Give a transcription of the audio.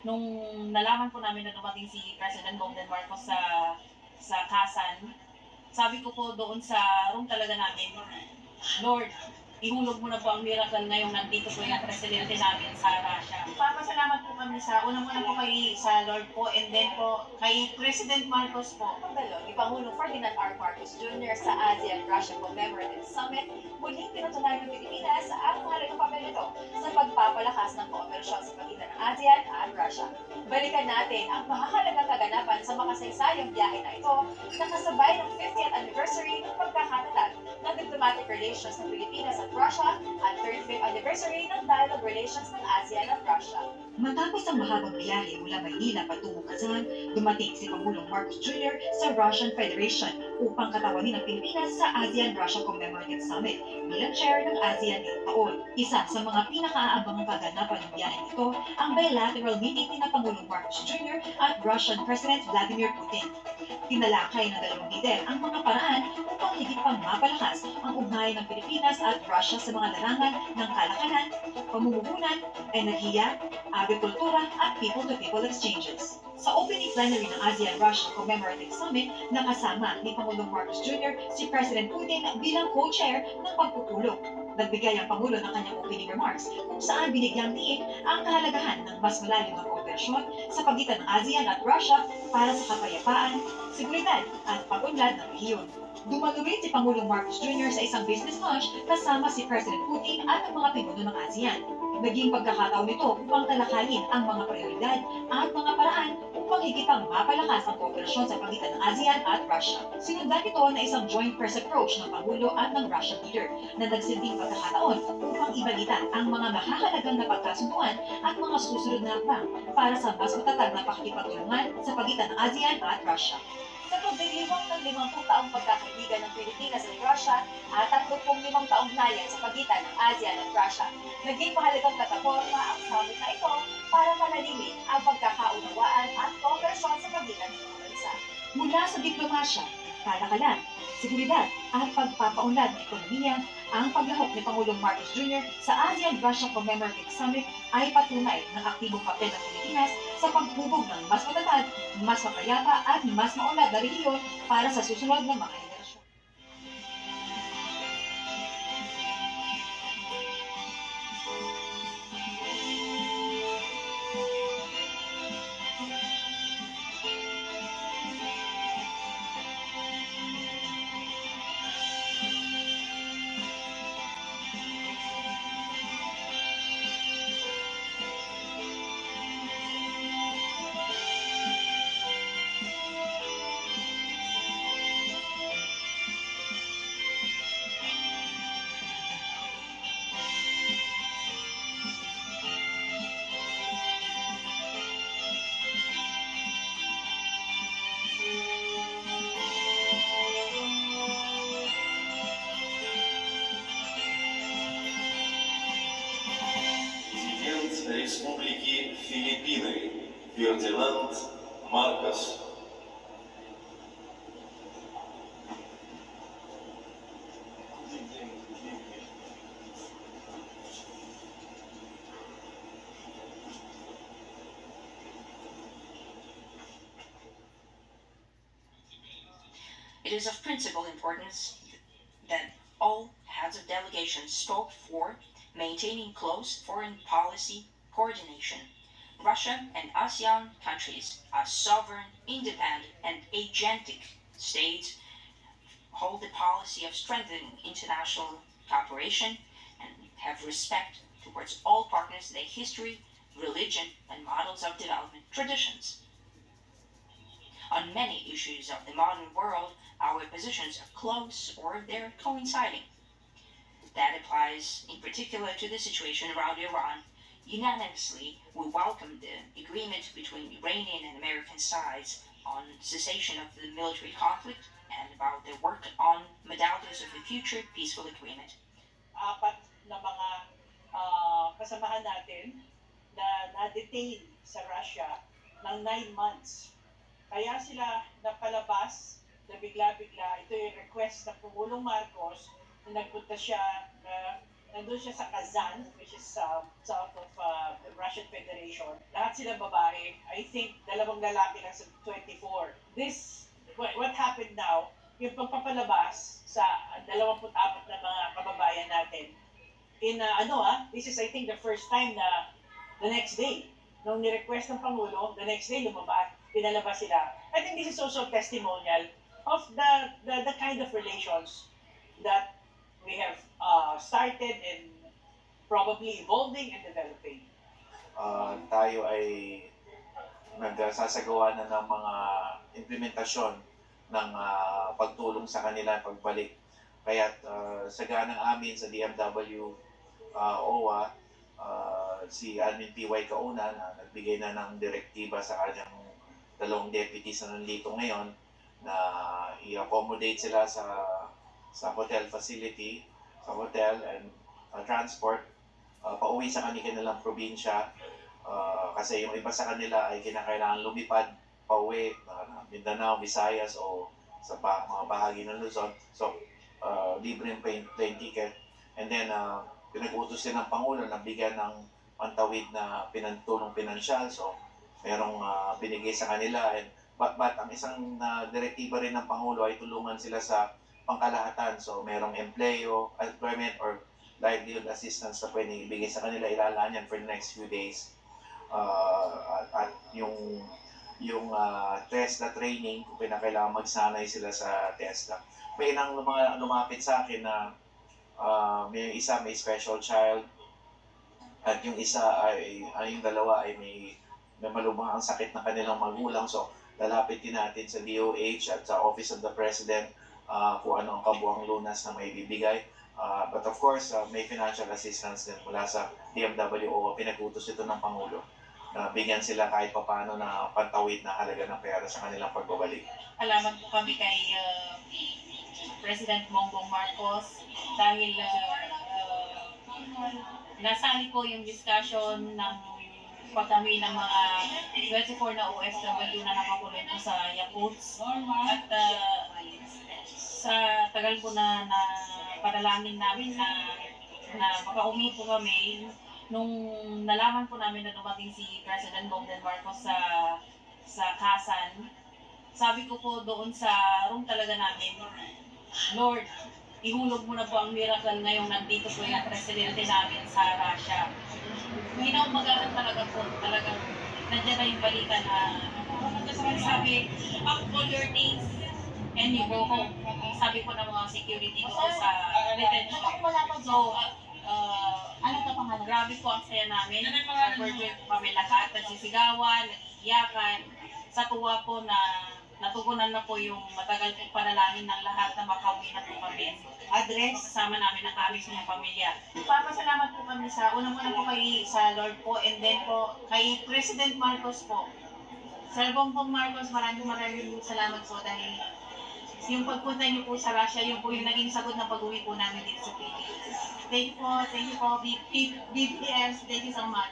Nung nalaman po namin na dumating si President Bongbong Marcos sa Kasan, sabi ko po doon sa room talaga namin, Lord, ihulog mo na po ang miracle ngayong nandito po yung presidente namin sa Russia. Papasalamat po kami sa, unang-una po kay sa Lord po, and then po kay President Marcos po. Pagdalo ni Pangulong Ferdinand R. Marcos Jr. sa ASEAN-Russia Commemorative Summit, muling pinatunayan ng Pilipinas ang mahalagang papel nito sa pagpapalakas ng kooperasyon sa pagitan ng ASEAN at Russia. Balikan natin ang mahalagang kaganapan sa makasaysayang biyahe na ito na kasabay ng 50th anniversary ng pagkakatatag ng diplomatic relations ng Pilipinas at Russia at 35th anniversary ng dialogue relations ng ASEAN at Russia. Matapos ang mahabang biyahe mula Maynila patungong Kazan, dumating si Pangulong Marcos Jr. sa Russian Federation upang katawanin ang Pilipinas sa ASEAN-Russia Commemorative Summit bilang chair ng ASEAN ngayong taon. Isa sa mga pinakaaabangang kaganapan ng biyahe nito ang bilateral meeting ni Pangulong Marcos Jr. at Russian President Vladimir Putin. Tinalakay ng dalawang lider ang mga paraan upang higit pang mapalakas ang ugnayan ng Pilipinas at Russia sa mga larangan ng kalakalan, pamumuhunan, enerhiya, agrikultura at people-to-people exchanges. Sa opening plenary ng ASEAN-Russia Commemorative Summit, nakasama ni Pangulong Marcos Jr. si President Putin bilang co-chair ng pagpupulong. Nagbigay ang Pangulo ng kanyang opening remarks kung saan binigyang diin ang kahalagahan ng mas malalim na kooperasyon sa pagitan ng ASEAN at Russia para sa kapayapaan, seguridad at pag-unlad ng rehiyon. Dumalo rin si Pangulong Marcos Jr. sa isang business lunch kasama si President Putin at ang mga pinuno ng ASEAN. Naging pagkakataon nito upang talakayin ang mga prioridad at mga paraan upang higit pang mapalakas ang kooperasyon sa pagitan ng ASEAN at Russia. Sinundan ito na isang joint press approach ng Pangulo at ng Russian leader na nagsilbing pagkakataon upang ibalita ang mga mahahalagang na pagkasunduan at mga susunod na hakbang para sa mas matatag na pakikipagtulungan sa pagitan ng ASEAN at Russia. Sa pagdiriwang ng 50 taong pagkakaibigan ng Pilipinas at Russia at 35 taong ugnayan sa pagitan ng ASEAN at Russia, naging mahalagang plataforma ang summit na ito para panalimin ang pagkakaunawaan at kooperasyon sa pagitan ng mga bansa. Mula sa diplomasya, kalakalan, seguridad at pagpapaunlad ng ekonomiya, ang paglahok ni Pangulong Marcos Jr. sa ASEAN-Russia Commemorative Summit ay patunay ng aktibong papel ng Pilipinas sa paghubog ng mas matatag, mas mapayapa at mas maunlad na rehiyon para sa susunod na mga henerasyon. Президент Республики Филиппины Фердинанд Маркос. It is of principal importance that all heads of delegations spoke for maintaining close foreign policy coordination. Russia and ASEAN countries as sovereign, independent, and agentic states hold the policy of strengthening international cooperation and have respect towards all partners, their history, religion, and models of development traditions. On many issues of the modern world, our positions are close or they're coinciding. That applies in particular to the situation around Iran. Unanimously, we welcome the agreement between Iranian and American sides on cessation of the military conflict and about their work on modalities of a future peaceful agreement. Apat na mga kasamahan natin na na-detain sa Russia ng 9 months. Kaya sila napalabas na bigla-bigla. Ito yung request ng Pangulong Marcos na nagpunta siya nandun siya sa Kazan, which is south of the Russian Federation. Lahat sila babae. I think dalawang lalaki lang sa 24. What happened now, yung pagpapalabas sa 24 na mga kababayan natin, this is I think the first time na the next day, nung ni-request ng Pangulo, the next day lumabas, pinalabas sila. I think this is also testimonial of the kind of relations that we have started and probably evolving and developing. Tayo ay nagsasagawa na ng mga implementasyon ng pagtulong sa kanila pagbalik. Kaya sa ganang amin sa DMW OWA, si Admin PY Kauna na nagbigay na ng direktiba sa kanyang dalawang deputies na nandito ngayon na i-accommodate sila sa hotel facility, sa hotel and transport pauwi sa kanilang probinsya kasi yung iba sa kanila ay kinakailangan lumipad pauwi Mindanao, Visayas o sa mga bahagi ng Luzon. So, libre yung plane ticket. And then, pinag-utos din ng Pangulo na bigyan ng pantawid na tulong pinansyal. So, merong binigay sa kanila. But ang isang direktiba rin ng Pangulo ay tulungan sila sa pangkalahatan. So, merong employment or livelihood assistance na pwedeng ibigay sa kanila. Ilalaan yan for the next few days. At yung TESDA training, kung pinakailangan magsanay sila sa TESDA. May ilang lumapit sa akin na may isa may special child at yung isa yung dalawa ay may malubhang ang sakit na kanilang magulang. So, lalapit din natin sa DOH at sa Office of the President kung ano ang kabuang lunas na may bibigay. But of course, may financial assistance din mula sa DMW o pinag-utos ito ng Pangulo na bigyan sila kahit papaano na pantawid na halaga ng pera sa kanilang pagbabalik. Salamat po kami kay President Bongbong Marcos dahil nasali po yung discussion ng pagkami ng mga 24 na OFW na nakakulong po sa Yakuts. At sa tagal po na padalangin namin na makauwi po kami, nung nalaman po namin na dumating si President Bongbong Marcos sa Kasan, sabi ko po doon sa room talaga namin, Lord, ihulog mo na po ang miracle ngayong nandito po yung presidente namin sa Russia. Inaumagahan talaga po, talagang nandiyan na yung balita na sabi, pack all your things and you go home. Sabi po ng mga security doon sa detention. So, grabe po ang saya namin. Nag-virtual po kami lahat, nagsisigawan, iyakan. Sa tuwa po na natugunan na po yung matagal po panalangin ng lahat na makauwi na po kami. Address, kasama namin ang aming mga pamilya. Papasalamat po kami unang-una po kay sa Lord po, and then po kay President Marcos po. Sir Bongbong Marcos, maraming salamat po dahil yung pagpunta niyo po sa Russia, yung po yung naging sagot ng pag-uwi po namin dito sa Pilipinas. Thank you po, BPS, thank you so much.